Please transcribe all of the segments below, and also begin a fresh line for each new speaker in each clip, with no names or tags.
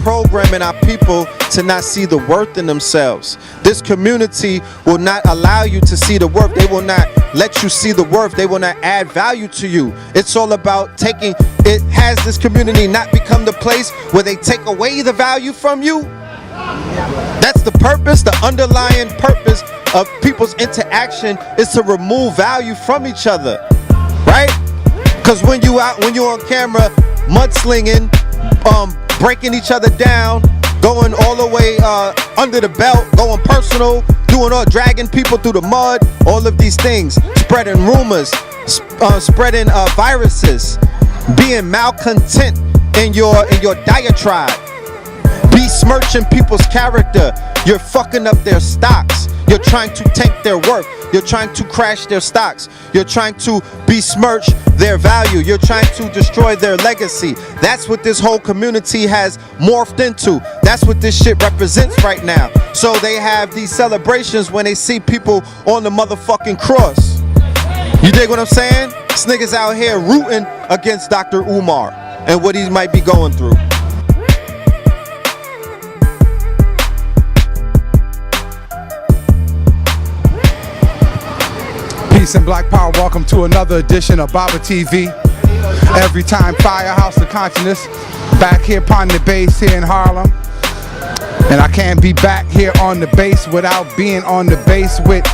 programming our people to not see the worth in themselves. This community will not allow you to see the worth. They will not let you see the worth. They will not add value to you. It's all about taking, it has this community not become the place where they take away the value from you? That's the purpose, the underlying purpose of people's interaction is to remove value from each other, right? Because when you're on camera mudslinging, breaking each other down, going all the way under the belt, going personal, dragging people through the mud, all of these things, spreading rumors, spreading viruses, being malcontent in your diatribe, besmirching people's character. You're fucking up their stocks. You're trying to tank their worth. You're trying to crash their stocks. You're trying to besmirch their value. You're trying to destroy their legacy. That's what this whole community has morphed into. That's what this shit represents right now. So they have these celebrations when they see people on the motherfucking cross. You dig what I'm saying? This nigga's out here rooting against Dr. Umar and what he might be going through.
Peace and Black Power. Welcome to another edition of Baba TV. Every time Firehouse of Consciousness. Back here upon the base here in Harlem. And I can't be back here on the base without being on the base with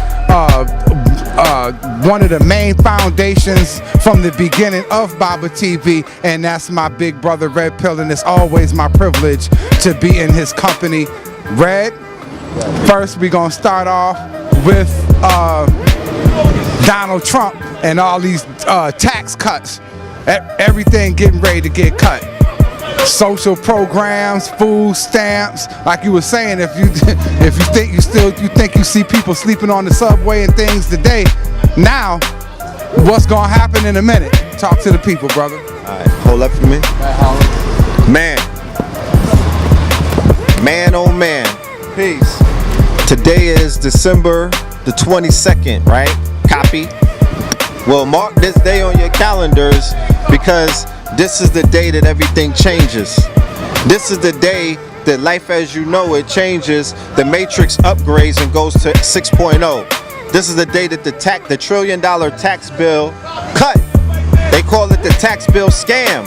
one of the main foundations from the beginning of Baba TV, and that's my big brother Red Pill, and it's always my privilege to be in his company. Red, first we're gonna start off with Donald Trump and all these tax cuts. Everything getting ready to get cut. Social programs, food stamps, like you were saying, if you think you see people sleeping on the subway and things today, now what's gonna happen in a minute? Talk to the people, brother.
Alright, hold up for me. Man, oh man, peace. Today is December the 22nd, right? Copy. Well, mark this day on your calendars because this is the day that everything changes. This is the day that life as you know it changes. The matrix upgrades and goes to 6.0. This is the day that the $1 trillion tax bill cut. They call it the tax bill scam.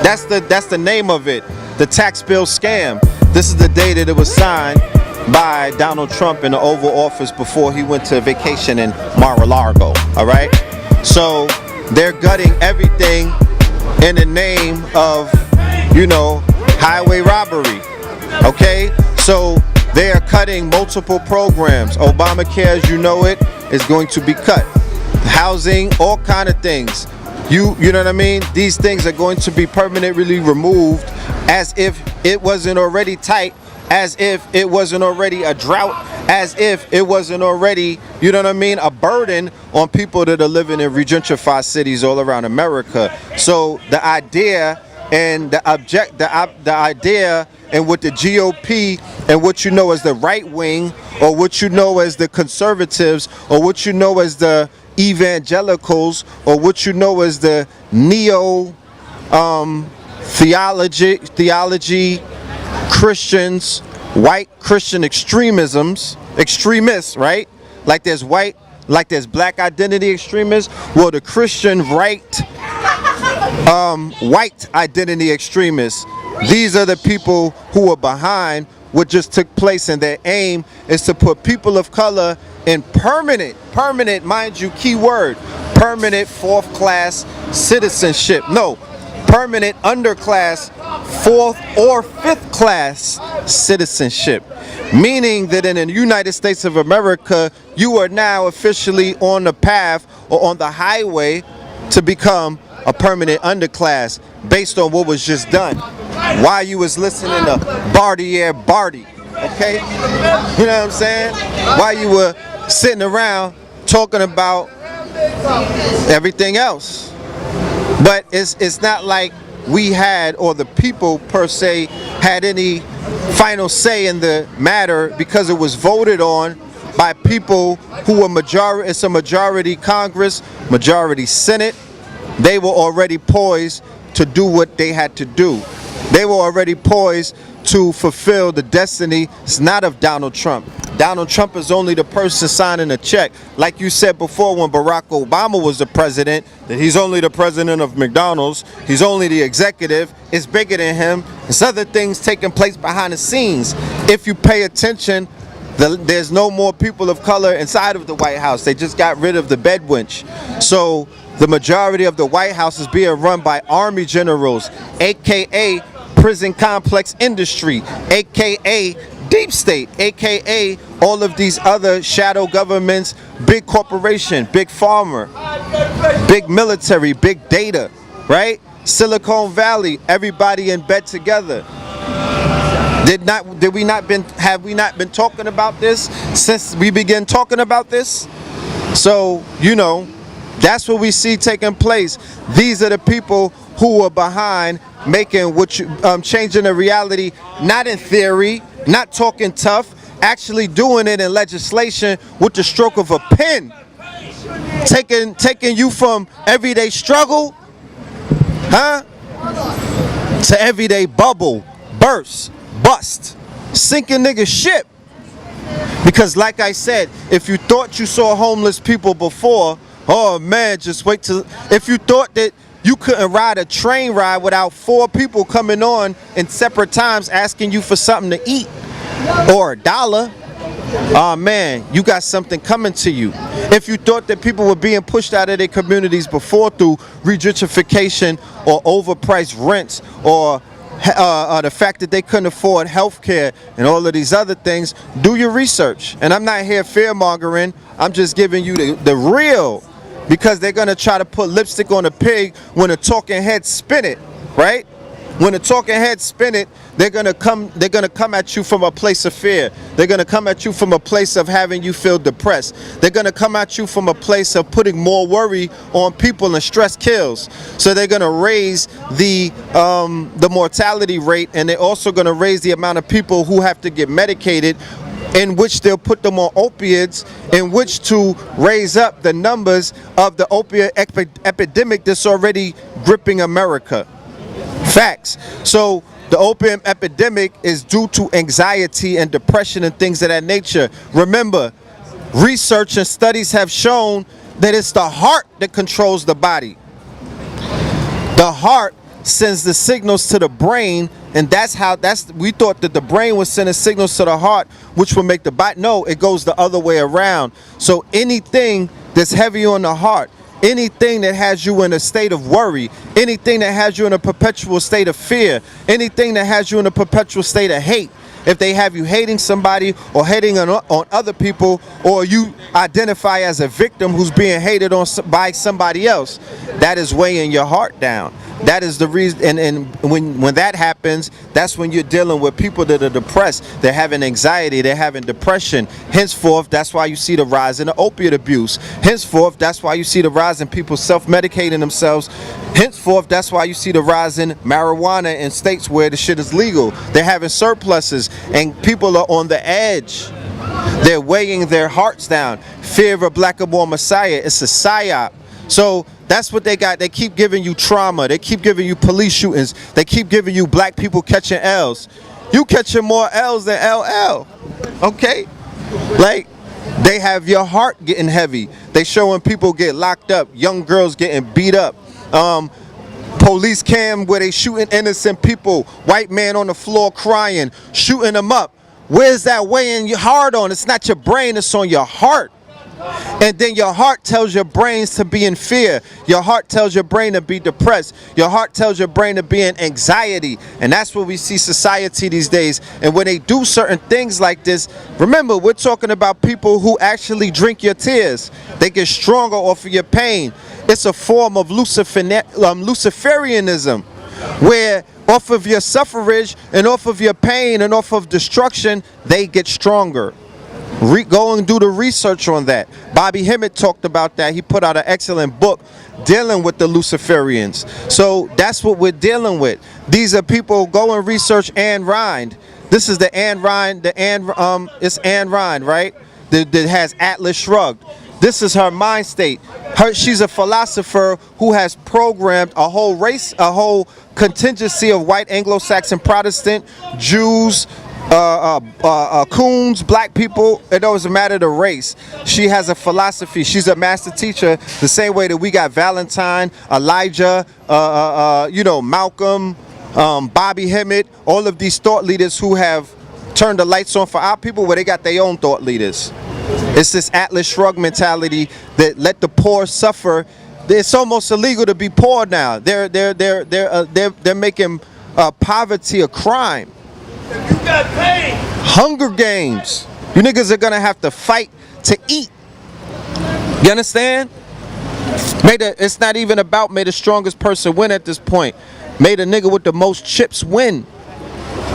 That's the name of it. The tax bill scam. This is the day that it was signed by Donald Trump in the Oval Office before he went to vacation in Mar-a-Lago. All right. So they're gutting everything in the name of, highway robbery. Okay, so they are cutting multiple programs. Obamacare, as you know it, is going to be cut. Housing, all kind of things. You know what I mean? These things are going to be permanently removed, as if it wasn't already tight, as if it wasn't already a drought, as if it wasn't already, you know what I mean, a burden on people that are living in regentrified cities all around America. So the idea and the idea and what the GOP and what you know as the right wing, or what you know as the conservatives, or what you know as the evangelicals, or what you know as the neo theology Christians, white Christian extremists, right? Like there's black identity extremists. Well, the Christian right, white identity extremists. These are the people who are behind what just took place, and their aim is to put people of color in permanent, mind you, key word, permanent fourth class citizenship. No, permanent underclass fourth or fifth class citizenship, meaning that in the United States of America, you are now officially on the path or on the highway to become a permanent underclass based on what was just done while you was listening to Bartier Barty, okay? You know what I'm saying? While you were sitting around talking about everything else. But it's not like we had, or the people per se had any final say in the matter, because it was voted on by people who were majority. It's a majority Congress, majority Senate. They were already poised to do what they had to do. They were already poised to fulfill the destiny. It's not of Donald Trump. Donald Trump is only the person signing a check. Like you said before, when Barack Obama was the president, that he's only the president of McDonald's, he's only the executive, it's bigger than him. There's other things taking place behind the scenes. If you pay attention, there's no more people of color inside of the White House. They just got rid of the bed wench. So the majority of the White House is being run by army generals, aka prison complex industry, aka deep state, aka all of these other shadow governments, big corporation, big pharma, big military, big data, right? Silicon Valley, everybody in bed together. Have we not been talking about this since we began talking about this? So, you know, that's what we see taking place. These are the people who are behind making changing the reality, not in theory, not talking tough, actually doing it in legislation with the stroke of a pen. Taking you from everyday struggle, to everyday bubble, burst, bust, sinking nigga ship. Because like I said, if you thought you saw homeless people before, oh man, just wait till, if you thought that you couldn't ride a train ride without 4 people coming on in separate times asking you for something to eat or $1, oh man, you got something coming to you. If you thought that people were being pushed out of their communities before through gentrification or overpriced rents or the fact that they couldn't afford health care and all of these other things, do your research. And I'm not here fear-mongering, I'm just giving you the real, because they're going to try to put lipstick on a pig when a talking head spin it, right? When a talking head spin it, they're going to come at you from a place of fear. They're going to come at you from a place of having you feel depressed. They're going to come at you from a place of putting more worry on people, and stress kills. So they're going to raise the mortality rate, and they're also going to raise the amount of people who have to get medicated, in which they'll put them on opiates, in which to raise up the numbers of the opiate epidemic that's already gripping America. Facts. So the opium epidemic is due to anxiety and depression and things of that nature. Remember, research and studies have shown that it's the heart that controls the body. The heart sends the signals to the brain, and we thought that the brain was sending signals to the heart, which would make the body. No, it goes the other way around. So anything that's heavy on the heart, anything that has you in a state of worry, anything that has you in a perpetual state of fear, anything that has you in a perpetual state of hate, if they have you hating somebody or hating on other people, or you identify as a victim who's being hated on by somebody else, that is weighing your heart down. That is the reason, and when that happens, that's when you're dealing with people that are depressed. They're having anxiety, they're having depression. Henceforth, that's why you see the rise in the opiate abuse. Henceforth, that's why you see the rise in people self-medicating themselves. Henceforth, that's why you see the rise in marijuana in states where the shit is legal. They're having surpluses, and people are on the edge. They're weighing their hearts down. Fear of a black or more messiah. It's a psyop. So that's what they got. They keep giving you trauma. They keep giving you police shootings. They keep giving you black people catching L's. You catching more L's than LL. Okay? Like, they have your heart getting heavy. They showing people get locked up. Young girls getting beat up. Police cam where they shooting innocent people. White man on the floor crying, shooting them up. Where's that weighing your heart on? It's not your brain, it's on your heart. And then your heart tells your brains to be in fear. Your heart tells your brain to be depressed. Your heart tells your brain to be in anxiety. And that's what we see society these days. And when they do certain things like this, remember, we're talking about people who actually drink your tears. They get stronger off of your pain. It's a form of Luciferianism, where off of your suffrage and off of your pain and off of destruction, they get stronger. Go and do the research on that. Bobby Hemmett talked about that. He put out an excellent book dealing with the Luciferians. So that's what we're dealing with. These are people, go and research Ayn Rand. This is the Ayn Rand, it's Ayn Rand, right? That has Atlas Shrugged. This is her mind state. She's a philosopher who has programmed a whole race, a whole contingency of white Anglo-Saxon Protestant, Jews, coons, black people. It doesn't matter the race. She has a philosophy. She's a master teacher, the same way that we got Valentine, Elijah, Malcolm, Bobby Hemmett, all of these thought leaders who have turned the lights on for our people, where they got their own thought leaders. It's this Atlas Shrugged mentality that let the poor suffer. It's almost illegal to be poor now. They're making poverty a crime.
You got pain.
Hunger Games. You niggas are gonna have to fight to eat. You understand? It's not even about may the strongest person win at this point. May the nigga with the most chips win.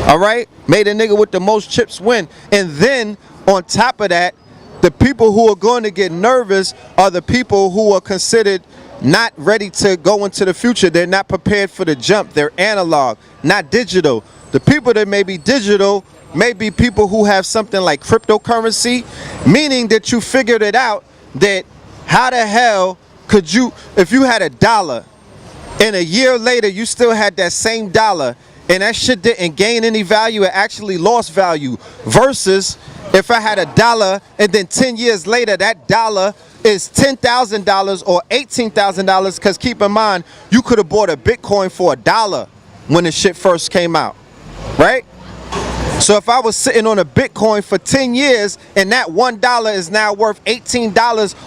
All right? May the nigga with the most chips win. And then on top of that, the people who are going to get nervous are the people who are considered not ready to go into the future. They're not prepared for the jump. They're analog, not digital. The people that may be digital may be people who have something like cryptocurrency, meaning that you figured it out that how the hell could you, if you had $1 and a year later you still had that same dollar and that shit didn't gain any value, it actually lost value, versus if I had $1 and then 10 years later that dollar is $10,000 or $18,000, because keep in mind, you could have bought a Bitcoin for $1 when the shit first came out, right? So if I was sitting on a Bitcoin for 10 years and that $1 is now worth $18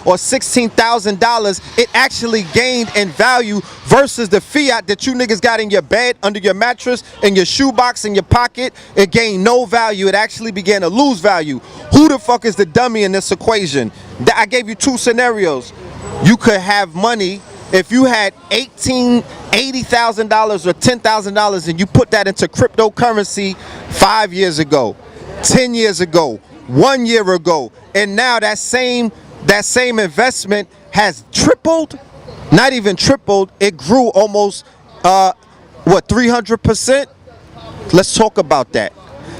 or $16,000, it actually gained in value versus the fiat that you niggas got in your bed, under your mattress, in your shoebox, in your pocket. It gained no value. It actually began to lose value. Who the fuck is the dummy in this equation? I gave you two scenarios. You could have money if you had $80,000 or $10,000 and you put that into cryptocurrency 5 years ago, 10 years ago, 1 year ago, and now that same investment has tripled, not even tripled, it grew almost 300%. Let's talk about that.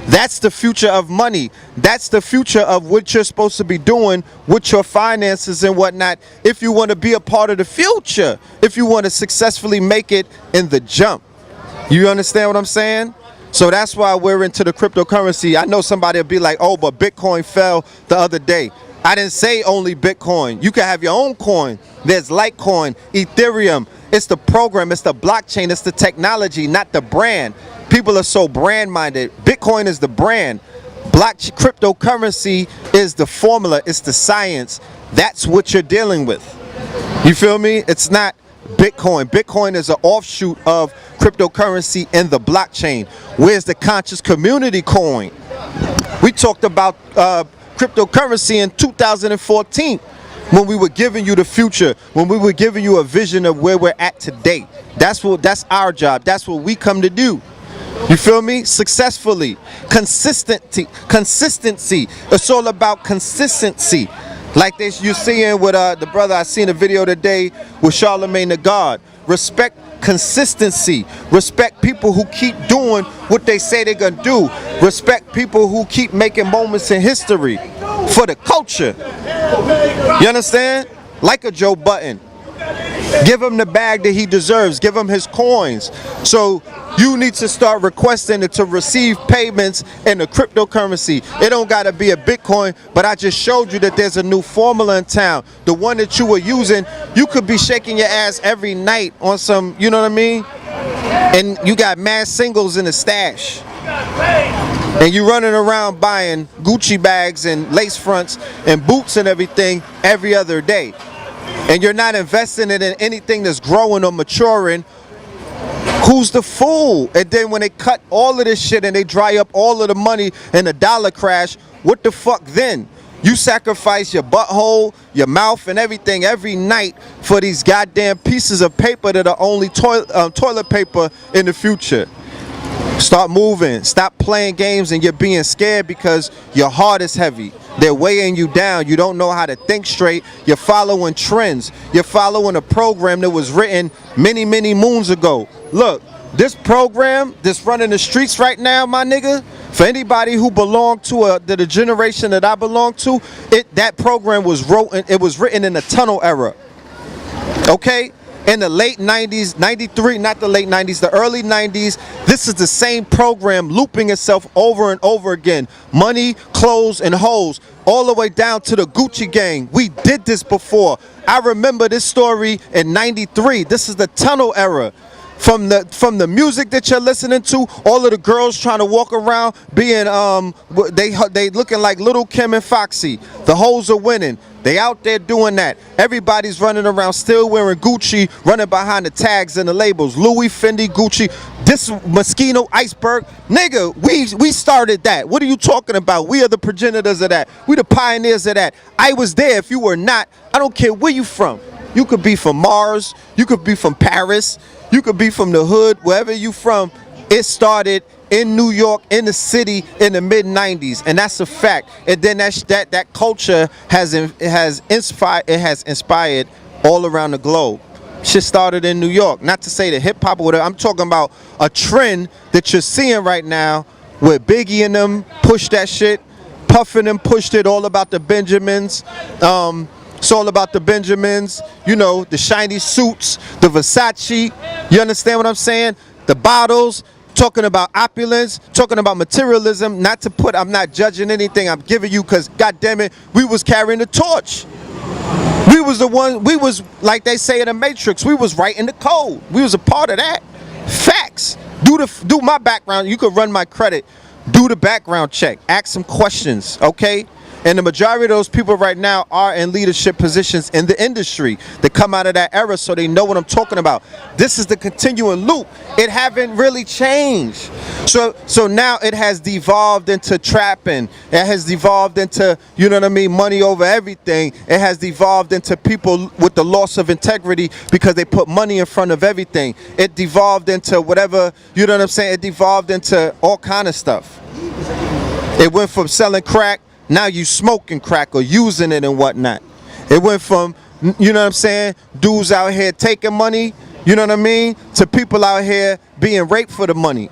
That's the future of money. That's the future of what you're supposed to be doing with your finances and whatnot, if you want to be a part of the future, if you want to successfully make it in the jump. You understand what I'm saying? So that's why we're into the cryptocurrency. I know somebody will be like, oh, but Bitcoin fell the other day. I didn't say only Bitcoin. You can have your own coin. There's Litecoin, Ethereum. It's the program, it's the blockchain, it's the technology, not the brand. People are so brand minded. Bitcoin is the brand. Cryptocurrency is the formula. It's the science. That's what you're dealing with. You feel me? It's not Bitcoin. Bitcoin is an offshoot of cryptocurrency and the blockchain. Where's the conscious community coin? We talked about cryptocurrency in 2014 when we were giving you the future, when we were giving you a vision of where we're at today. That's our job. That's what we come to do. You feel me? Successfully. Consistency. It's all about consistency. Like this, you're seeing with the brother, I seen a video today with Charlemagne the God. Respect consistency. Respect people who keep doing what they say they're gonna do. Respect people who keep making moments in history for the culture. You understand? Like a Joe Button. Give him the bag that he deserves. Give him his coins. So you need to start requesting it to receive payments in the cryptocurrency. It don't got to be a Bitcoin, but I just showed you that there's a new formula in town. The one that you were using, you could be shaking your ass every night on some, you know what I mean? And you got mad singles in the stash. And you running around buying Gucci bags and lace fronts and boots and everything every other day. And you're not investing it in anything that's growing or maturing. Who's the fool? And then when they cut all of this shit and they dry up all of the money and the dollar crash, what the fuck then? You sacrifice your butthole, your mouth, and everything every night for these goddamn pieces of paper that are only toilet paper in the future. Start moving. Stop playing games and you're being scared because your heart is heavy. They're weighing you down. You don't know how to think straight. You're following trends. You're following a program that was written many, many moons ago. Look, this program that's running the streets right now, my nigga, for anybody who belonged to the generation that I belong to, that program was written in the tunnel era. Okay? In the late 90s, 93, not the late 90s, the early 90s, this is the same program looping itself over and over again. Money, clothes, and hoes, all the way down to the Gucci gang. We did this before. I remember this story in 93. This is the tunnel era. From the music that you're listening to, all of the girls trying to walk around being they looking like Little Kim and Foxy. The hoes are winning. They out there doing that. Everybody's running around still wearing Gucci, running behind the tags and the labels. Louis, Fendi, Gucci. This Moschino, Iceberg. Nigga, we started that. What are you talking about? We are the progenitors of that. We the pioneers of that. I was there. If you were not, I don't care where you from. You could be from Mars. You could be from Paris. You could be from the hood. Wherever you from, it started in New York, in the city, in the mid-90s, and that's a fact. And then that culture has inspired all around the globe. Shit started in New York. Not to say that hip hop or whatever. I'm talking about a trend that you're seeing right now, where Biggie and them pushed that shit, Puff and them pushed it. All about the Benjamins. It's all about the Benjamins. You know, the shiny suits, the Versace. You understand what I'm saying? The bottles. Talking about opulence, talking about materialism. Not to put, I'm not judging anything I'm giving you, because goddamn it, we was carrying the torch. We was the one, we was, like they say in the Matrix, we was writing the code. We was a part of that. Facts. Do my background. You could run my credit. Do the background check. Ask some questions, okay? And the majority of those people right now are in leadership positions in the industry that come out of that era, so they know what I'm talking about. This is the continuing loop. It haven't really changed. So now it has devolved into trapping. It has devolved into, you know what I mean, money over everything. It has devolved into people with the loss of integrity because they put money in front of everything. It devolved into whatever, you know what I'm saying? It devolved into all kind of stuff. It went from selling crack, now you smoking crack or using it and whatnot. It went from, you know what I'm saying, dudes out here taking money, you know what I mean, to people out here being raped for the money.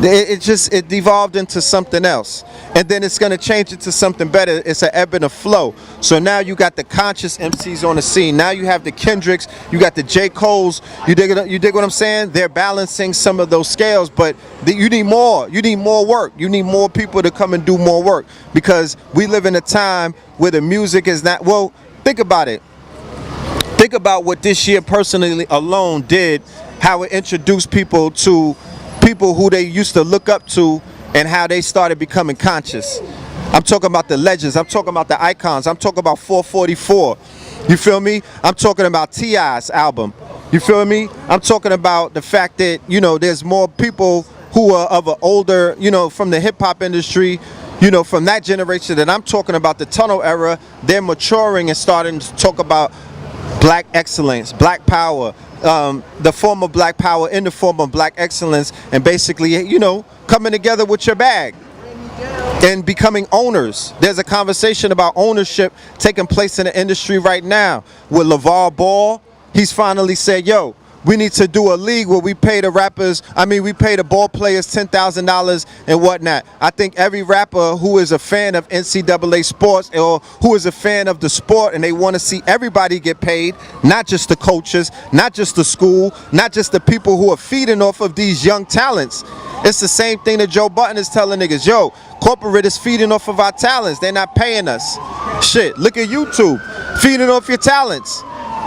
It devolved into something else. And then it's going to change it to something better. It's an ebb and a flow. So now you got the conscious MCs on the scene. Now you have the Kendricks, you got the J. Coles. You dig what I'm saying? They're balancing some of those scales, but you need more. You need more work. You need more people to come and do more work, because we live in a time where the music is not, well, think about it. Think about what this year personally alone did, how it introduced people to people who they used to look up to and how they started becoming conscious. I'm talking about the legends. I'm talking about the icons. I'm talking about 444. You feel me? I'm talking about T.I.'s album. You feel me? I'm talking about the fact that, you know, there's more people who are of an older, you know, from the hip-hop industry, you know, from that generation that I'm talking about, the tunnel era. They're maturing and starting to talk about black excellence, black power, the form of black power in the form of black excellence, and basically, you know, coming together with your bag and becoming owners. There's a conversation about ownership taking place in the industry right now with LeVar Ball. He's finally said, yo, we need to do a league where we pay the rappers, we pay the ball players $10,000 and whatnot. I think every rapper who is a fan of NCAA sports or who is a fan of the sport and they want to see everybody get paid, not just the coaches, not just the school, not just the people who are feeding off of these young talents. It's the same thing that Joe Budden is telling niggas, yo, corporate is feeding off of our talents. They're not paying us. Shit, look at YouTube, feeding off your talents.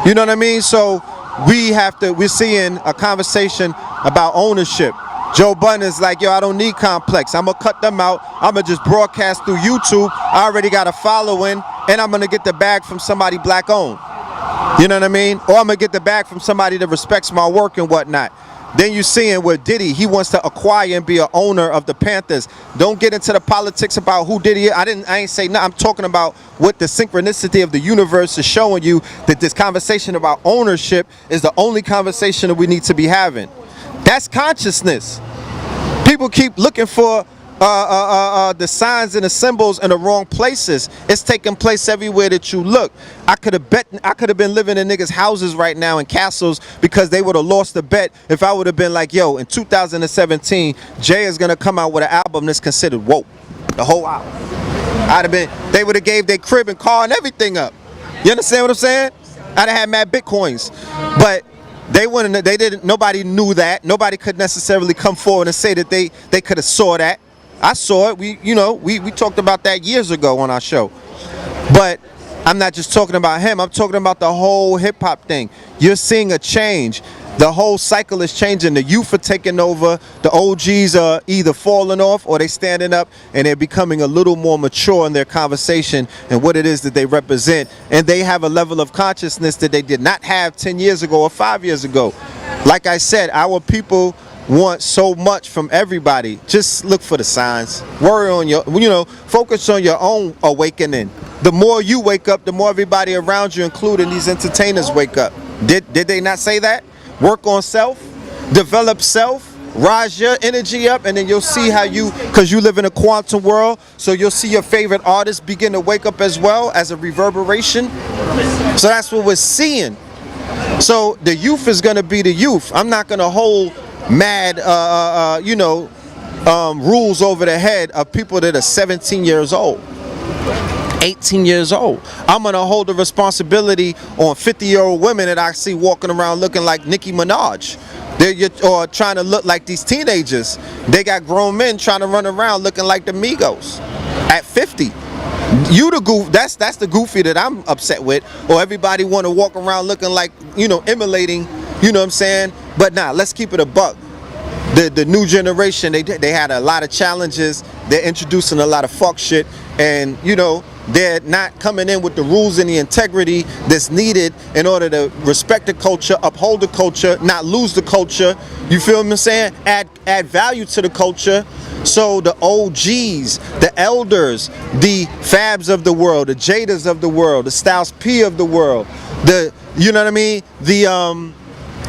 You know what I mean? So we're seeing a conversation about ownership. Joe Budden is like, yo, I don't need Complex. I'm going to cut them out. I'm going to just broadcast through YouTube. I already got a following, and I'm going to get the bag from somebody black owned. You know what I mean? Or I'm going to get the bag from somebody that respects my work and whatnot. Then you're seeing where Diddy, he wants to acquire and be an owner of the Panthers. Don't get into the politics about who Diddy is. I ain't say nothing. I'm talking about what the synchronicity of the universe is showing you, that this conversation about ownership is the only conversation that we need to be having. That's consciousness. People keep looking for the signs and the symbols in the wrong places. It's taking place everywhere that you look. I could have been living in niggas' houses right now in castles because they would have lost the bet if I would have been like, yo, in 2017, Jay is gonna come out with an album that's considered woke. The whole album. They would have gave their crib and car and everything up. You understand what I'm saying? I'd have had mad bitcoins. But they didn't, nobody knew that. Nobody could necessarily come forward and say that they could have saw that. I saw it. We talked about that years ago on our show. But I'm not just talking about him. I'm talking about the whole hip hop thing. You're seeing a change. The whole cycle is changing. The youth are taking over. The OGs are either falling off or they standing up and they're becoming a little more mature in their conversation and what it is that they represent. And they have a level of consciousness that they did not have 10 years ago or 5 years ago. Like I said, our people want so much from everybody. Just look for the signs. Worry on focus on your own awakening. The more you wake up, the more everybody around you, including these entertainers, wake up. Did they not say that? Work on self, develop self, rise your energy up, and then you'll see how because you live in a quantum world, so you'll see your favorite artists begin to wake up as well as a reverberation. So that's what we're seeing. So the youth is going to be the youth. I'm not going to hold mad, rules over the head of people that are 17 years old. 18 years old. I'm gonna hold the responsibility on 50-year-old women that I see walking around looking like Nicki Minaj. Or trying to look like these teenagers. They got grown men trying to run around looking like the Migos at 50. You the goof. That's the goofy that I'm upset with. Or everybody want to walk around looking like, emulating. You know what I'm saying? But nah, let's keep it a buck. The new generation, they had a lot of challenges. They're introducing a lot of fuck shit, and they're not coming in with the rules and the integrity that's needed in order to respect the culture, uphold the culture, not lose the culture. You feel what I'm saying? Add value to the culture. So the OGs, the elders, the Fabs of the world, the Jadas of the world, the Styles P of the world, you know what I mean?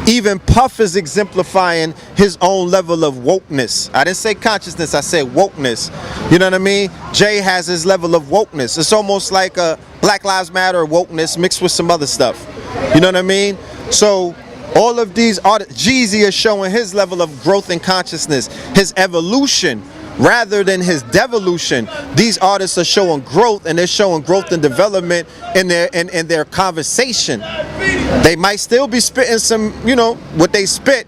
Even Puff is exemplifying his own level of wokeness. I didn't say consciousness, I said wokeness. You know what I mean? Jay has his level of wokeness. It's almost like a Black Lives Matter wokeness mixed with some other stuff. You know what I mean? So all of these artists, Jeezy is showing his level of growth and consciousness, his evolution rather than his devolution. These artists are showing growth, and they're showing growth and development in their conversation. They might still be spitting some, what they spit,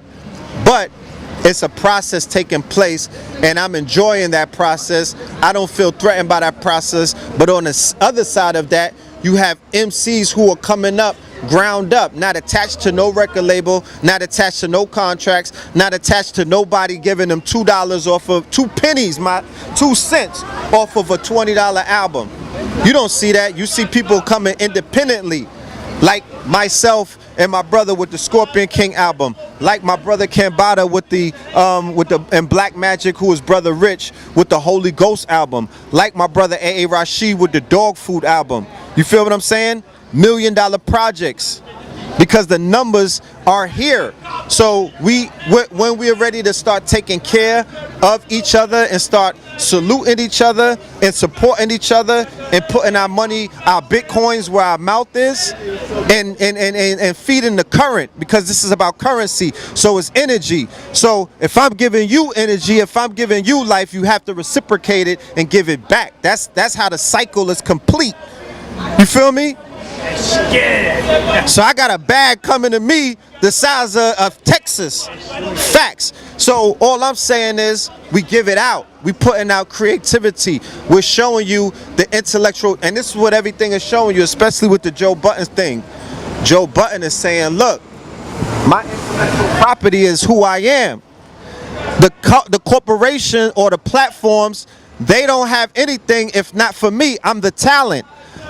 but it's a process taking place, and I'm enjoying that process. I don't feel threatened by that process. But on the other side of that, you have MCs who are coming up ground up, not attached to no record label, not attached to no contracts, not attached to nobody giving them $2 off of 2 pennies, 2 cents off of a $20 album. You don't see that. You see people coming independently, like myself and my brother with the Scorpion King album, like my brother Kambada with the and Black Magic, who is Brother Rich, with the Holy Ghost album, like my brother A.A. Rashid with the Dog Food album. You feel what I'm saying? $1 million projects, because the numbers are here. So when we're ready to start taking care of each other and start saluting each other and supporting each other and putting our money, our bitcoins where our mouth is, and feeding the current, because this is about currency. So it's energy. So if I'm giving you energy, if I'm giving you life, you have to reciprocate it and give it back. That's how the cycle is complete. You feel me? So I got a bag coming to me the size of Texas. Facts. So all I'm saying is we give it out. We putting out creativity. We're showing you the intellectual, and this is what everything is showing you, especially with the Joe Budden thing. Joe Budden is saying, look, my intellectual property is who I am. The corporation or the platforms, they don't have anything if not for me. I'm the talent.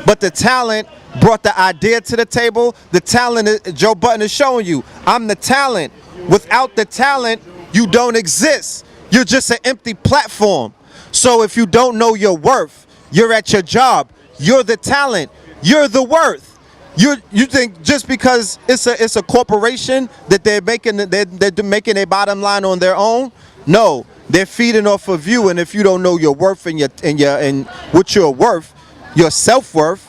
But the talent brought the idea to the table. The talent, Joe Budden is showing you, I'm the talent. Without the talent, you don't exist. You're just an empty platform. So if you don't know your worth, you're at your job. You're the talent. You're the worth. You think just because it's a corporation that they're making their bottom line on their own? No, they're feeding off of you, and if you don't know your worth and what you're worth, your self-worth,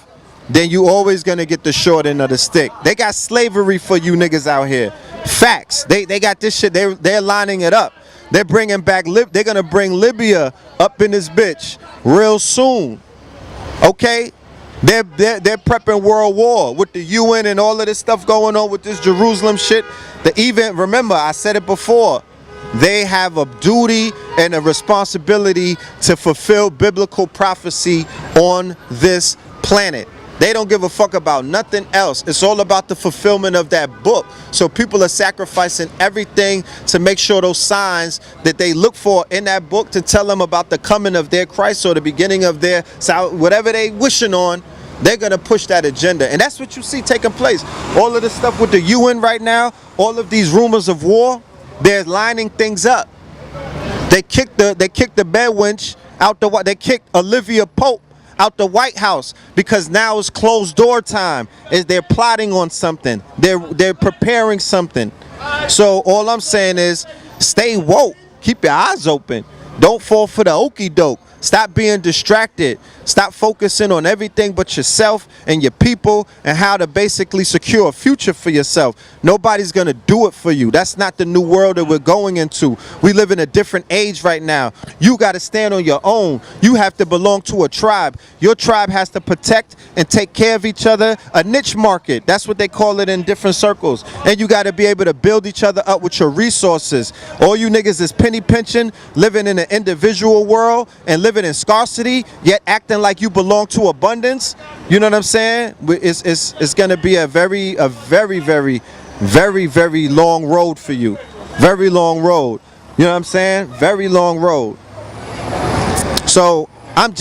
then you always gonna get the short end of the stick. They got slavery for you niggas out here. Facts. They got this shit. They're lining it up. They're bringing back they're gonna bring Libya up in this bitch real soon. Okay? They're prepping world war with the UN and all of this stuff going on with this Jerusalem shit. Remember, I said it before, they have a duty and a responsibility to fulfill biblical prophecy on this planet. They don't give a fuck about nothing else. It's all about the fulfillment of that book. So people are sacrificing everything to make sure those signs that they look for in that book to tell them about the coming of their Christ or the beginning of their, whatever they wishing on, they're going to push that agenda. And that's what you see taking place. All of this stuff with the UN right now, all of these rumors of war, they're lining things up. They kicked the bed wench out the, they kicked Olivia Pope out the White House because now it's closed door time. They're plotting on something. They're preparing something. So all I'm saying is stay woke. Keep your eyes open. Don't fall for the okie doke. Stop being distracted. Stop focusing on everything but yourself and your people and how to basically secure a future for yourself. Nobody's going to do it for you. That's not the new world that we're going into. We live in a different age right now. You got to stand on your own. You have to belong to a tribe. Your tribe has to protect and take care of each other. A niche market. That's what they call it in different circles. And you got to be able to build each other up with your resources. All you niggas is penny pinching, living in an individual world and living in scarcity, yet acting like you belong to abundance. You know what I'm saying? It's gonna be a very long road for you. Very long road. You know what I'm saying? Very long road. So I'm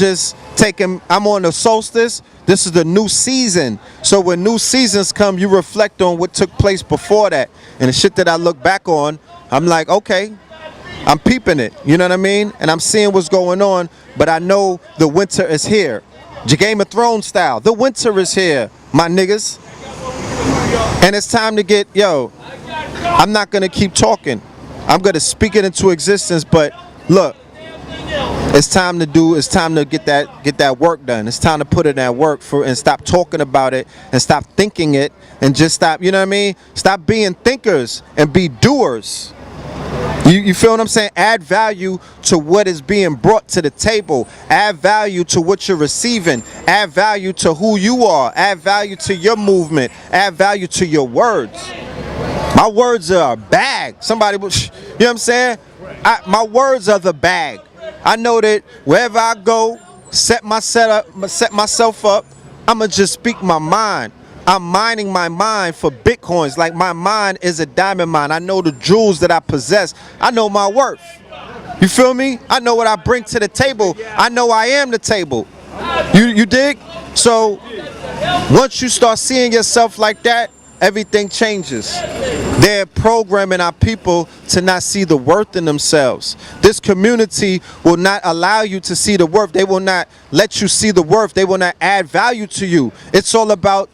on the solstice. This is the new season. So when new seasons come, you reflect on what took place before that. And the shit that I look back on, I'm like, okay, I'm peeping it, you know what I mean? And I'm seeing what's going on, but I know the winter is here. Game of Thrones style, the winter is here, my niggas. And it's time to get, I'm not gonna keep talking. I'm gonna speak it into existence, but look, it's time to get that work done. It's time to put in that work and stop talking about it and stop thinking it and just stop, you know what I mean? Stop being thinkers and be doers. You feel what I'm saying? Add value to what is being brought to the table. Add value to what you're receiving. Add value to who you are. Add value to your movement. Add value to your words. My words are a bag. Somebody, you know what I'm saying? My words are the bag. I know that wherever I go, set myself up, I'ma just speak my mind. I'm mining my mind for bitcoins. Like my mind is a diamond mine. I know the jewels that I possess. I know my worth. You feel me? I know what I bring to the table. I know I am the table. You dig? So once you start seeing yourself like that, everything changes. They're programming our people to not see the worth in themselves. This community will not allow you to see the worth. They will not let you see the worth. They will not add value to you. It's all about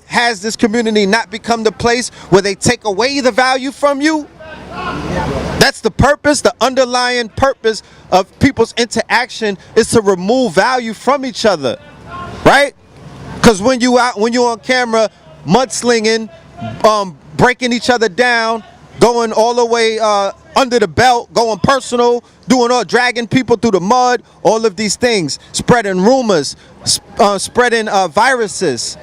has this community not become the place where they take away the value from you? That's the purpose. The underlying purpose of people's interaction is to remove value from each other, right? Because when you're on camera mudslinging, breaking each other down, going all the way under the belt, going personal, dragging people through the mud, all of these things, spreading rumors, spreading viruses,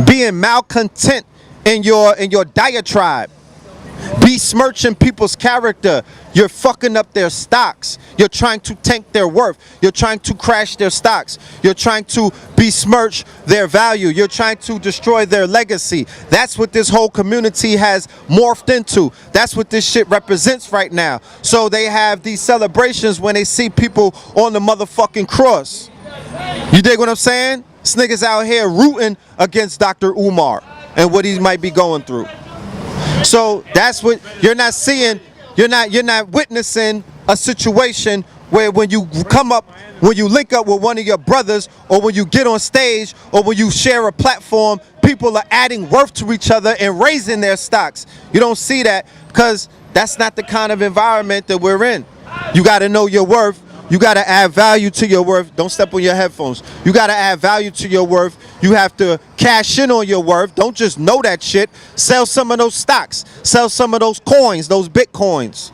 being malcontent in your diatribe, besmirching people's character. You're fucking up their stocks. You're trying to tank their worth. You're trying to crash their stocks. You're trying to besmirch their value. You're trying to destroy their legacy. That's what this whole community has morphed into. That's what this shit represents right now. So they have these celebrations when they see people on the motherfucking cross. You dig what I'm saying? This niggas out here rooting against Dr. Umar and what he might be going through. So that's what you're not seeing. You're not witnessing a situation where when you link up with one of your brothers, or when you get on stage, or when you share a platform, people are adding worth to each other and raising their stocks. You don't see that because that's not the kind of environment that we're in. You got to know your worth. You got to add value to your worth. Don't step on your headphones. You got to add value to your worth. You have to cash in on your worth. Don't just know that shit. Sell some of those stocks. Sell some of those coins, those Bitcoins.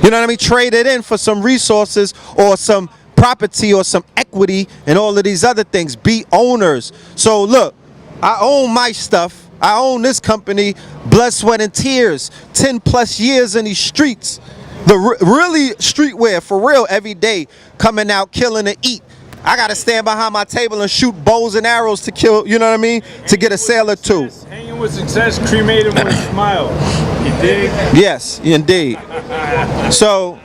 You know what I mean? Trade it in for some resources or some property or some equity and all of these other things. Be owners. So look, I own my stuff. I own this company, blood, sweat, and tears. 10 plus years in these streets. The really streetwear, for real, every day, coming out, killing to eat. I gotta stand behind my table and shoot bows and arrows to kill, you know what I mean? To get a sale or two.
Hanging with success, cremated with a smile. You dig?
Yes, indeed. So,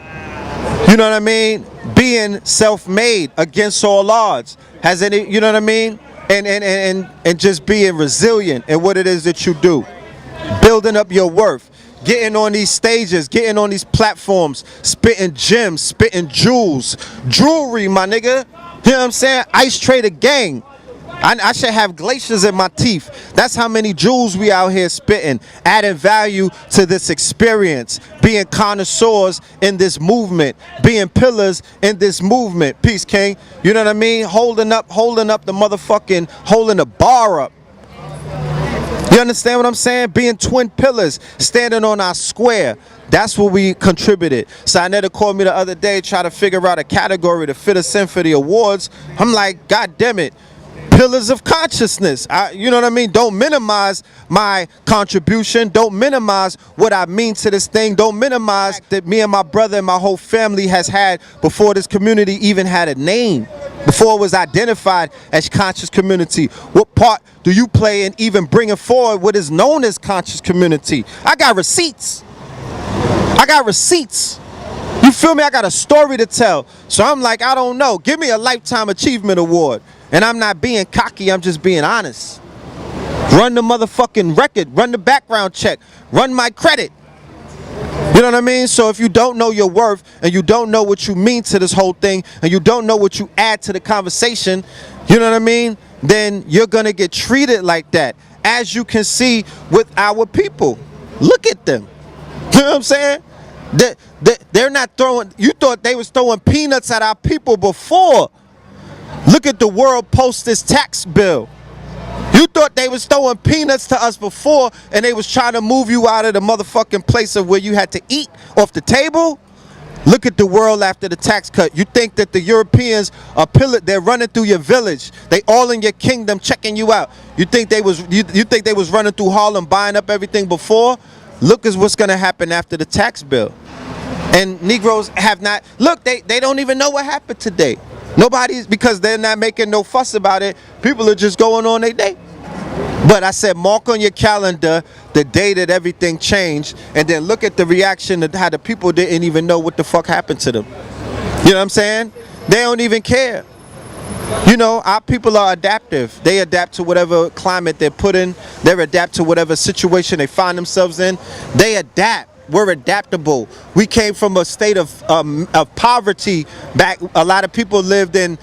you know what I mean? Being self-made against all odds. Has any, you know what I mean? And just being resilient in what it is that you do. Building up your worth. Getting on these stages, getting on these platforms, spitting gems, spitting jewels, jewelry, my nigga. You know what I'm saying? Ice Trader gang. I should have glaciers in my teeth. That's how many jewels we out here spitting, adding value to this experience, being connoisseurs in this movement, being pillars in this movement. Peace, King. You know what I mean? Holding up the motherfucking, holding the bar up. You understand what I'm saying? Being twin pillars, standing on our square. That's what we contributed. Sinetta called me the other day, try to figure out a category to fit us in for the awards. I'm like, God damn it. Pillars of consciousness. You know what I mean? Don't minimize my contribution. Don't minimize what I mean to this thing. Don't minimize that me and my brother and my whole family has had before this community even had a name. Before it was identified as conscious community. What part do you play in even bringing forward what is known as conscious community? I got receipts. I got receipts. You feel me? I got a story to tell. So I'm like, I don't know. Give me a Lifetime Achievement Award. And I'm not being cocky, I'm just being honest. Run the motherfucking record. Run the background check. Run my credit. You know what I mean? So if you don't know your worth and you don't know what you mean to this whole thing and you don't know what you add to the conversation, you know what I mean? Then you're going to get treated like that. As you can see with our people. Look at them. You know what I'm saying? They're not throwing, you thought they was throwing peanuts at our people before. Look at the world post this tax bill. You thought they was throwing peanuts to us before and they was trying to move you out of the motherfucking place of where you had to eat off the table? Look at the world after the tax cut. You think that the Europeans are they're running through your village. They all in your kingdom checking you out. You think they was running through Harlem buying up everything before? Look at what's gonna happen after the tax bill. And Negroes have not, look, they don't even know what happened today. Nobody's, because they're not making no fuss about it. People are just going on their day. But I said, mark on your calendar the day that everything changed, and then look at the reaction of how the people didn't even know what the fuck happened to them. You know what I'm saying? They don't even care. You know, our people are adaptive. They adapt to whatever climate they're put in. They adapt to whatever situation they find themselves in. They adapt. We're adaptable. We came from a state of poverty back. A lot of people lived in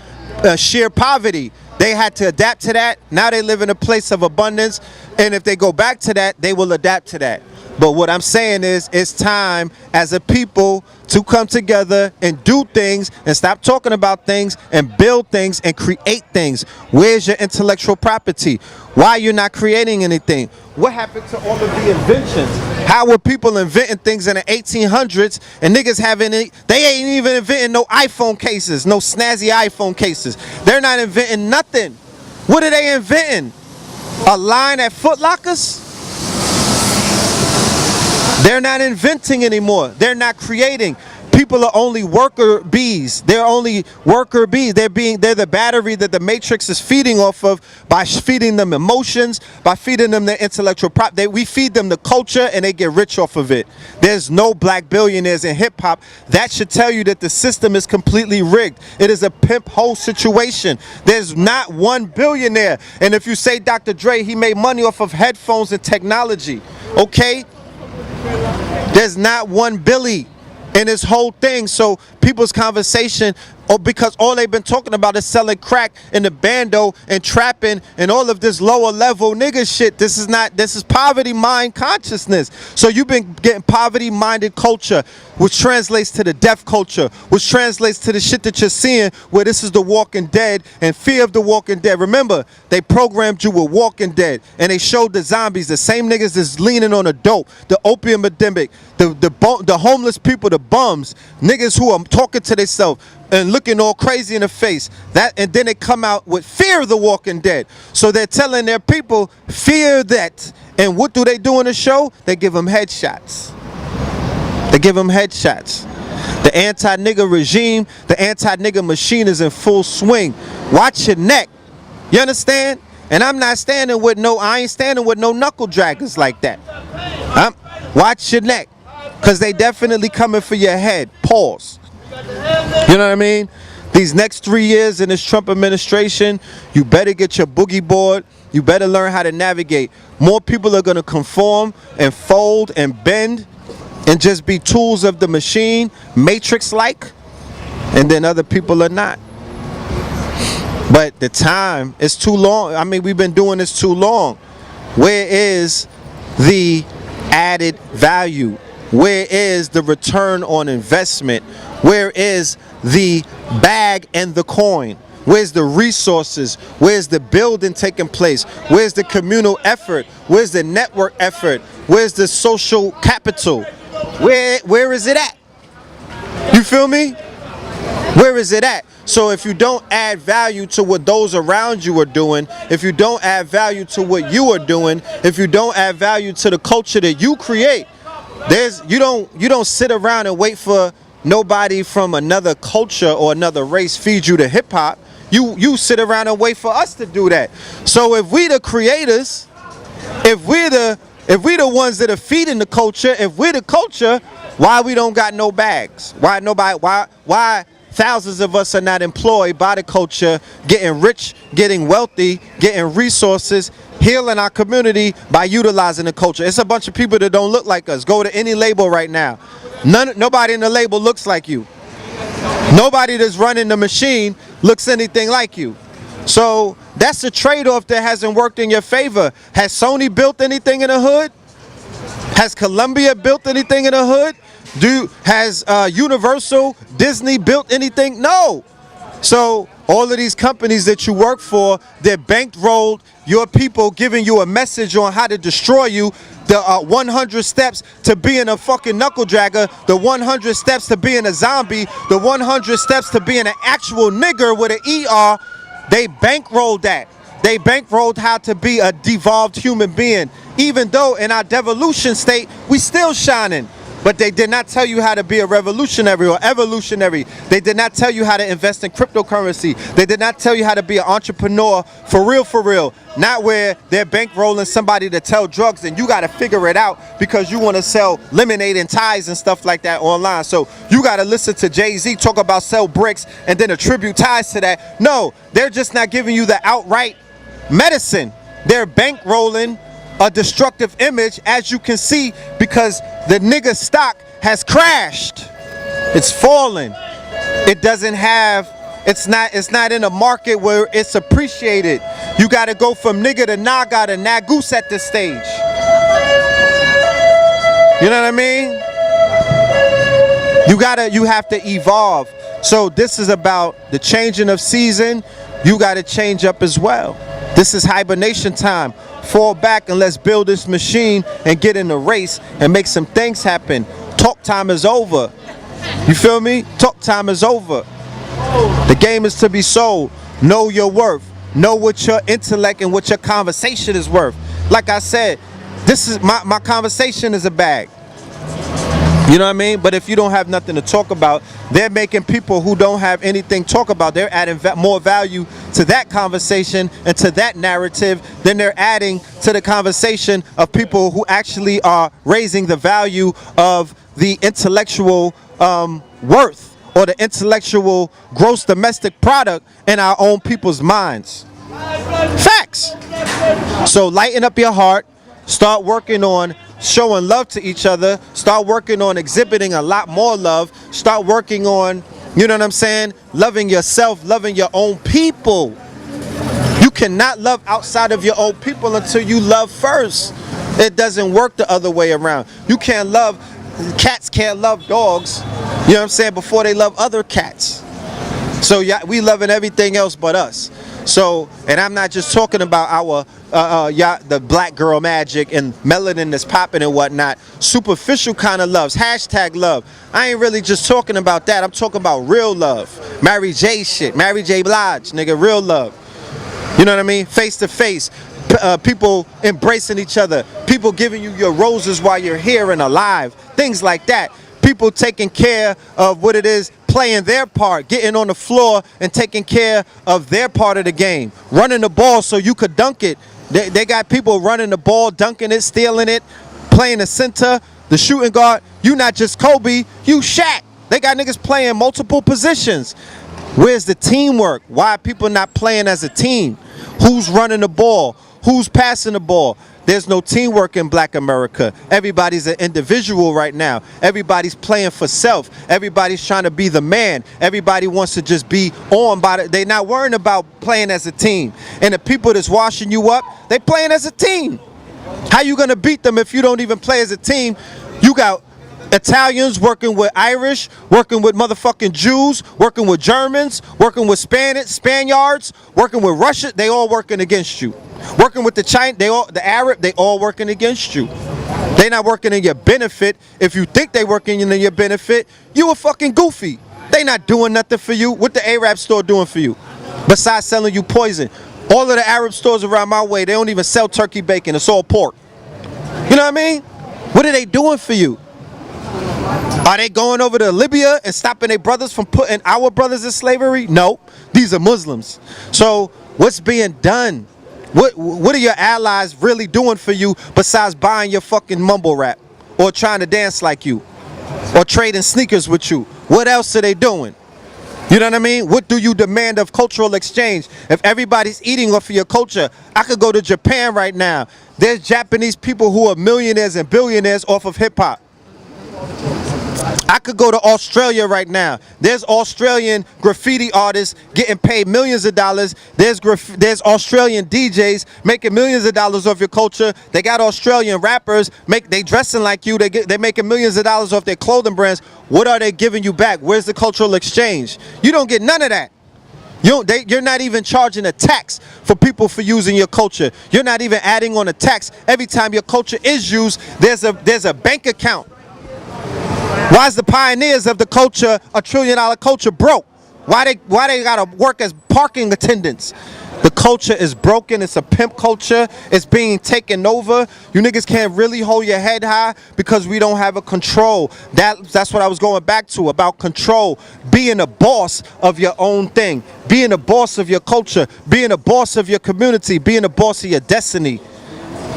sheer poverty. They had to adapt to that. Now they live in a place of abundance. And if they go back to that, they will adapt to that. But what I'm saying is, it's time as a people to come together and do things and stop talking about things and build things and create things. Where's your intellectual property? Why you're not creating anything? What happened to all of the inventions? How were people inventing things in the 1800s and niggas having it? They ain't even inventing no iPhone cases, no snazzy iPhone cases. They're not inventing nothing. What are they inventing? A line at Foot Lockers? They're not inventing anymore. They're not creating. People are only worker bees. They're only worker bees. They're the battery that the Matrix is feeding off of by feeding them emotions, by feeding them their intellectual property. We feed them the culture and they get rich off of it. There's no black billionaires in hip hop. That should tell you that the system is completely rigged. It is a pimp hole situation. There's not one billionaire. And if you say Dr. Dre, he made money off of headphones and technology. Okay? There's not one Billy in this whole thing. So people's conversation Or because all they've been talking about is selling crack in the bando and trapping and all of this lower level nigga shit. This is poverty mind consciousness. So you've been getting poverty minded culture, which translates to the deaf culture, which translates to the shit that you're seeing where this is the Walking Dead and fear of the Walking Dead. Remember, they programmed you with Walking Dead and they showed the zombies, the same niggas that's leaning on the dope, the opium epidemic, the homeless people, the bums, niggas who are talking to themselves and looking all crazy in the face. And then they come out with fear of the Walking Dead. So they're telling their people, fear that. And what do they do in the show? They give them headshots. They give them headshots. The anti-nigga regime, the anti-nigga machine is in full swing. Watch your neck. You understand? And I ain't standing with no knuckle draggers like that. Watch your neck. Because they definitely coming for your head. Pause. You know what I mean? These next 3 years in this Trump administration, you better get your boogie board. You better learn how to navigate. More people are going to conform and fold and bend and just be tools of the machine, Matrix-like, and then other people are not. But the time is too long. I mean, we've been doing this too long. Where is the added value? Where is the return on investment? Where is the bag and the coin? Where's the resources? Where's the building taking place? Where's the communal effort? Where's the network effort? Where's the social capital? Where is it at? You feel me? Where is it at? So if you don't add value to what those around you are doing, if you don't add value to what you are doing, if you don't add value to the culture that you create, you don't sit around and wait for nobody from another culture or another race feed you the hip hop. You sit around and wait for us to do that. So if we the creators, if we the ones that are feeding the culture, if we're the culture, why we don't got no bags? Why thousands of us are not employed by the culture, getting rich, getting wealthy, getting resources, healing our community by utilizing the culture? It's a bunch of people that don't look like us. Go to any label right now. Nobody in the label looks like you. Nobody that's running the machine looks anything like you. So that's a trade-off that hasn't worked in your favor. Has Sony built anything in the hood? Has Columbia built anything in the hood? Has Universal, Disney built anything? No. So all of these companies that you work for, they're bankrolled your people, giving you a message on how to destroy you. The 100 steps to being a fucking knuckle dragger, the 100 steps to being a zombie, the 100 steps to being an actual nigger with an ER. They bankrolled that. They bankrolled how to be a devolved human being. Even though in our devolution state, we still shining. But they did not tell you how to be a revolutionary or evolutionary. They did not tell you how to invest in cryptocurrency. They did not tell you how to be an entrepreneur for real. Not where they're bankrolling somebody to tell drugs and you got to figure it out because you want to sell lemonade and ties and stuff like that online. So you got to listen to Jay-Z talk about sell bricks and then attribute ties to that. No, they're just not giving you the outright medicine. They're bankrolling a destructive image, as you can see, because the nigga stock has crashed. It's fallen. It doesn't have, it's not in a market where it's appreciated. You gotta go from nigga to naga to nagoose at this stage. You know what I mean? You have to evolve. So this is about the changing of season. You gotta change up as well. This is hibernation time. Fall back and let's build this machine and get in the race and make some things happen. Talk time is over. You feel me? Talk time is over. The game is to be sold. Know your worth. Know what your intellect and what your conversation is worth. Like I said, this is my conversation is a bag. You know what I mean? But if you don't have nothing to talk about, they're making people who don't have anything to talk about. They're adding more value to that conversation and to that narrative than they're adding to the conversation of people who actually are raising the value of the intellectual worth or the intellectual gross domestic product in our own people's minds. Facts. So lighten up your heart. Start working on showing love to each other. Start working on exhibiting a lot more love. Start working on You know what I'm saying? Loving yourself, loving your own people. You cannot love outside of your own people until you love first. It doesn't work the other way around. You can't love, cats can't love dogs, you know what I'm saying, before they love other cats. So yeah, we loving everything else but us. So, and I'm not just talking about our the black girl magic and melanin that's popping and whatnot. Superficial kind of loves, hashtag love. I ain't really just talking about that. I'm talking about real love. Mary J shit, Mary J Blige, nigga, real love. You know what I mean? Face to face, people embracing each other, people giving you your roses while you're here and alive, things like that. People taking care of what it is, playing their part, getting on the floor and taking care of their part of the game, running the ball so you could dunk it. They got people running the ball, dunking it, stealing it, playing the center, the shooting guard. You not just Kobe, you Shaq. They got niggas playing multiple positions. Where's the teamwork? Why are people not playing as a team? Who's running the ball? Who's passing the ball? There's no teamwork in Black America. Everybody's an individual right now. Everybody's playing for self. Everybody's trying to be the man. Everybody wants to just be on by it. They're not worrying about playing as a team. And the people that's washing you up, they playing as a team. How you gonna beat them if you don't even play as a team? You got Italians working with Irish, working with motherfucking Jews, working with Germans, working with Spaniards, working with Russia. They all working against you. Working with the the Arab, they all working against you. They not working in your benefit. If you think they working in your benefit, you a fucking goofy. They not doing nothing for you. What the Arab store doing for you? Besides selling you poison. All of the Arab stores around my way, they don't even sell turkey bacon. It's all pork. You know what I mean? What are they doing for you? Are they going over to Libya and stopping their brothers from putting our brothers in slavery? No, these are Muslims. So what's being done? What are your allies really doing for you besides buying your fucking mumble rap or trying to dance like you or trading sneakers with you? What else are they doing? You know what I mean? What do you demand of cultural exchange? If everybody's eating off of your culture, I could go to Japan right now. There's Japanese people who are millionaires and billionaires off of hip hop. I could go to Australia right now. There's Australian graffiti artists getting paid millions of dollars. There's Australian DJs making millions of dollars off your culture. They got Australian rappers, they dressing like you. They making millions of dollars off their clothing brands. What are they giving you back? Where's the cultural exchange? You don't get none of that. You're not even charging a tax for people for using your culture. You're not even adding on a tax. Every time your culture is used, there's a bank account. Why is the pioneers of the culture, $1 trillion culture, broke? Why they gotta work as parking attendants? The culture is broken. It's a pimp culture. It's being taken over. You niggas can't really hold your head high because we don't have a control. That's what I was going back to, about control. Being a boss of your own thing. Being a boss of your culture. Being a boss of your community. Being a boss of your destiny.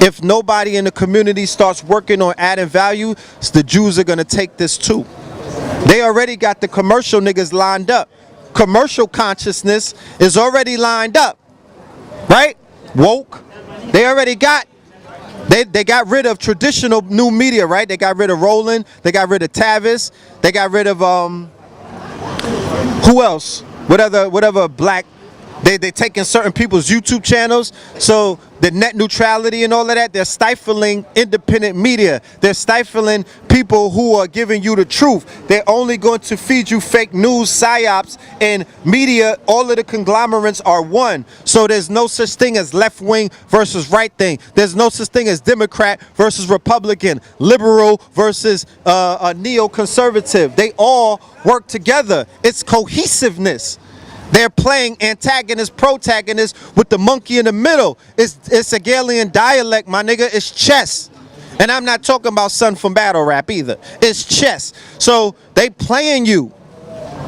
If nobody in the community starts working on adding value, the Jews are gonna take this too. They already got the commercial niggas lined up. Commercial consciousness is already lined up, right? Woke. They already got. They got rid of traditional new media, right? They got rid of Roland. They got rid of Tavis. They got rid of who else? Whatever black. They taking certain people's YouTube channels. So the net neutrality and all of that, they're stifling independent media. They're stifling people who are giving you the truth. They're only going to feed you fake news, psyops, and media. All of the conglomerates are one. So there's no such thing as left wing versus right thing. There's no such thing as Democrat versus Republican, liberal versus a neoconservative. They all work together. It's cohesiveness. They're playing antagonist, protagonist with the monkey in the middle. It's Hegelian dialect, my nigga. It's chess. And I'm not talking about Son from Battle Rap either. It's chess. So they playing you.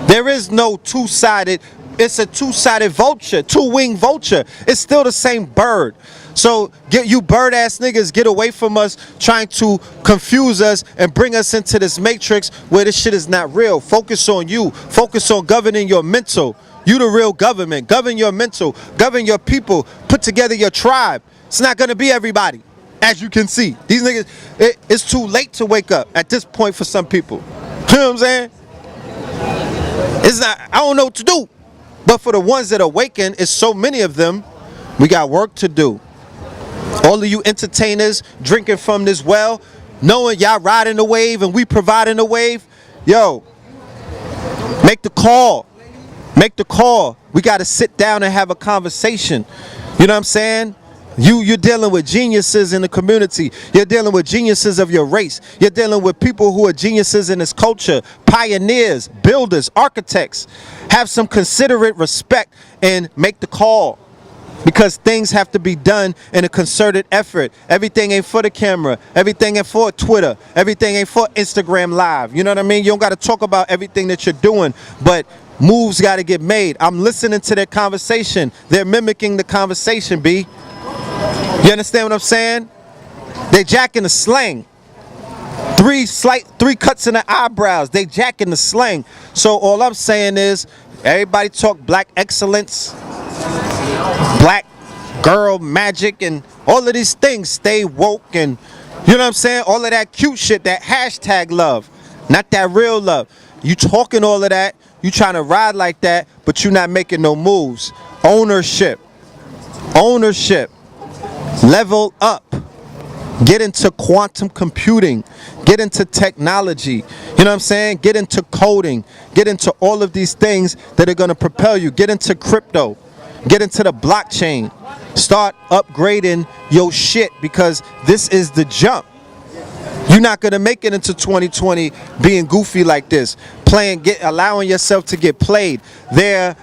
There is no two-sided. It's a two-sided vulture, two-winged vulture. It's still the same bird. So get you bird-ass niggas, get away from us trying to confuse us and bring us into this matrix where this shit is not real. Focus on you. Focus on governing your mental. You the real government. Govern your mental. Govern your people. Put together your tribe. It's not going to be everybody, as you can see. These niggas, it's too late to wake up at this point for some people. You know what I'm saying? It's not, I don't know what to do. But for the ones that awaken, it's so many of them, we got work to do. All of you entertainers drinking from this well, knowing y'all riding the wave and we providing the wave, yo, make the call. Make the call. We got to sit down and have a conversation. You know what I'm saying? You're dealing with geniuses in the community. You're dealing with geniuses of your race. You're dealing with people who are geniuses in this culture, pioneers, builders, architects. Have some considerate respect and make the call. Because things have to be done in a concerted effort. Everything ain't for the camera. Everything ain't for Twitter. Everything ain't for Instagram Live. You know what I mean? You don't got to talk about everything that you're doing, but moves got to get made. I'm listening to their conversation. They're mimicking the conversation, B. You understand what I'm saying? They jacking the slang. Three cuts in the eyebrows. They jacking the slang. So all I'm saying is, everybody talk black excellence, black girl magic, and all of these things. Stay woke, and you know what I'm saying? All of that cute shit, that hashtag love, not that real love. You talking all of that, you trying to ride like that, but you not making no moves. Ownership. Level up. Get into quantum computing. Get into technology. You know what I'm saying? Get into coding. Get into all of these things that are going to propel you. Get into crypto. Get into the blockchain. Start upgrading your shit, because this is the jump. You're not going to make it into 2020 being goofy like this. Allowing yourself to get played. They're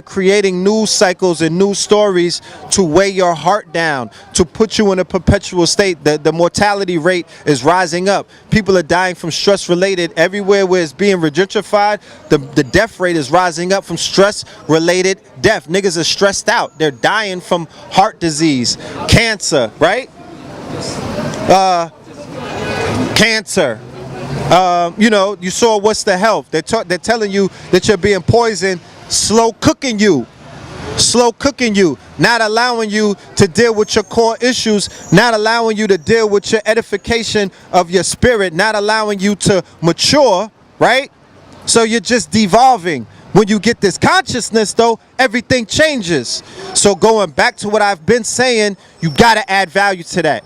creating news cycles and news stories to weigh your heart down, to put you in a perpetual state. The mortality rate is rising up. People are dying from stress-related. Everywhere where it's being gentrified, the death rate is rising up from stress-related death. Niggas are stressed out. They're dying from heart disease, cancer, right? Cancer. You know, you saw What's the Health. They're telling you that you're being poisoned, slow cooking you, not allowing you to deal with your core issues, not allowing you to deal with your edification of your spirit, not allowing you to mature, right? So you're just devolving. When you get this consciousness, though, everything changes. So going back to what I've been saying, you gotta add value to that.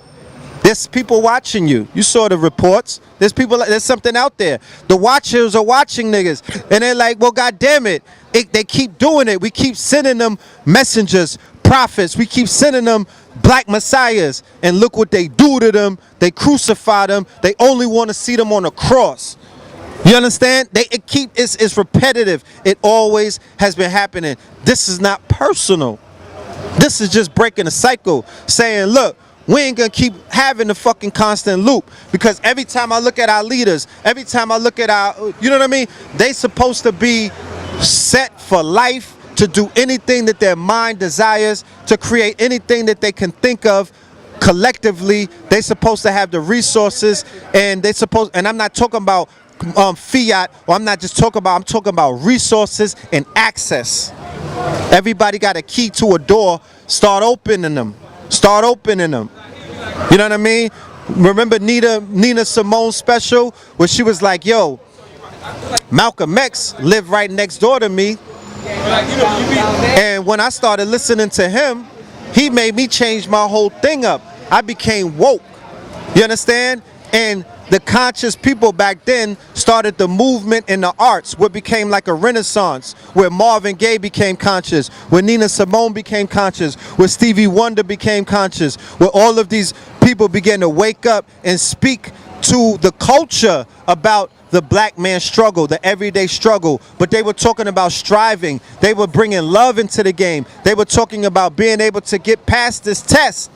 There's people watching you. You saw the reports. There's something out there. The watchers are watching niggas. And they're like, well, God damn it. They keep doing it. We keep sending them messengers, prophets. We keep sending them black messiahs. And look what they do to them. They crucify them. They only want to see them on a cross. You understand? It's repetitive. It always has been happening. This is not personal. This is just breaking a cycle. Saying, look, we ain't gonna keep having the fucking constant loop, because every time I look at our leaders, every time I look at you know what I mean? They supposed to be set for life, to do anything that their mind desires, to create anything that they can think of collectively. They supposed to have the resources, and and I'm not talking about fiat, or I'm talking about resources and access. Everybody got a key to a door. Start opening them. You know what I mean? Remember Nina Simone's special where she was like, yo, Malcolm X lived right next door to me. And when I started listening to him, he made me change my whole thing up. I became woke. You understand? And the conscious people back then started the movement in the arts, what became like a renaissance, where Marvin Gaye became conscious, where Nina Simone became conscious, where Stevie Wonder became conscious, where all of these people began to wake up and speak to the culture about the black man struggle, the everyday struggle. But they were talking about striving. They were bringing love into the game. They were talking about being able to get past this test,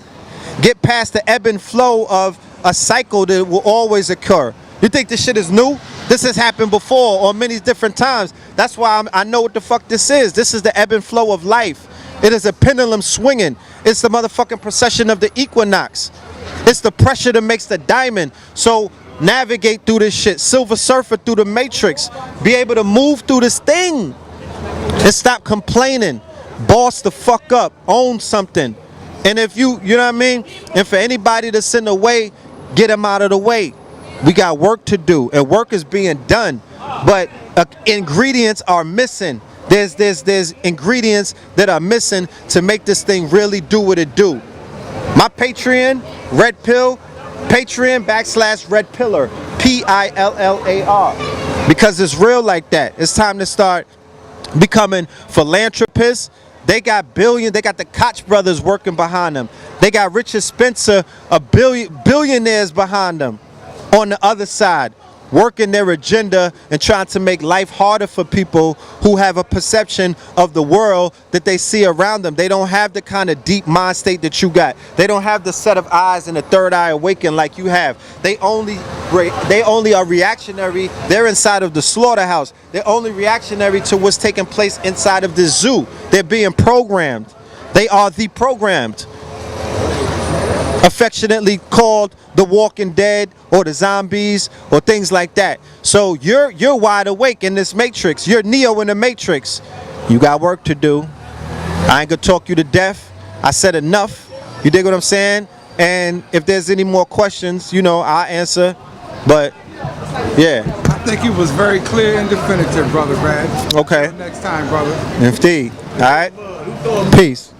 get past the ebb and flow of a cycle that will always occur. You think this shit is new? This has happened before on many different times. That's why I know what the fuck this is. This is the ebb and flow of life. It is a pendulum swinging. It's the motherfucking procession of the equinox. It's the pressure that makes the diamond. So navigate through this shit. Silver Surfer through the matrix. Be able to move through this thing. And stop complaining. Boss the fuck up. Own something. And if you know what I mean? And for anybody that's in the way, get them out of the way. We got work to do, and work is being done. But ingredients are missing. There's ingredients that are missing to make this thing really do what it do. My Patreon, Red Pill, Patreon/Red Pillar, PILLAR, because it's real like that. It's time to start becoming philanthropists. They got the Koch brothers working behind them. They got Richard Spencer, billionaires behind them on the other side, working their agenda and trying to make life harder for people who have a perception of the world that they see around them. They don't have the kind of deep mind state that you got. They don't have the set of eyes and the third eye awakened like you have. They only are reactionary. They're inside of the slaughterhouse. They're only reactionary to what's taking place inside of the zoo. They're being programmed. They are the programmed. Affectionately called the Walking Dead or the zombies or things like that. So you're wide awake in this matrix. You're Neo in the matrix. You got work to do. I ain't gonna talk you to death. I said enough. You dig what I'm saying? And if there's any more questions, I'll answer. But yeah.
I think it was very clear and definitive, brother Brad.
Okay.
Until next time, brother.
Indeed. All right. Peace.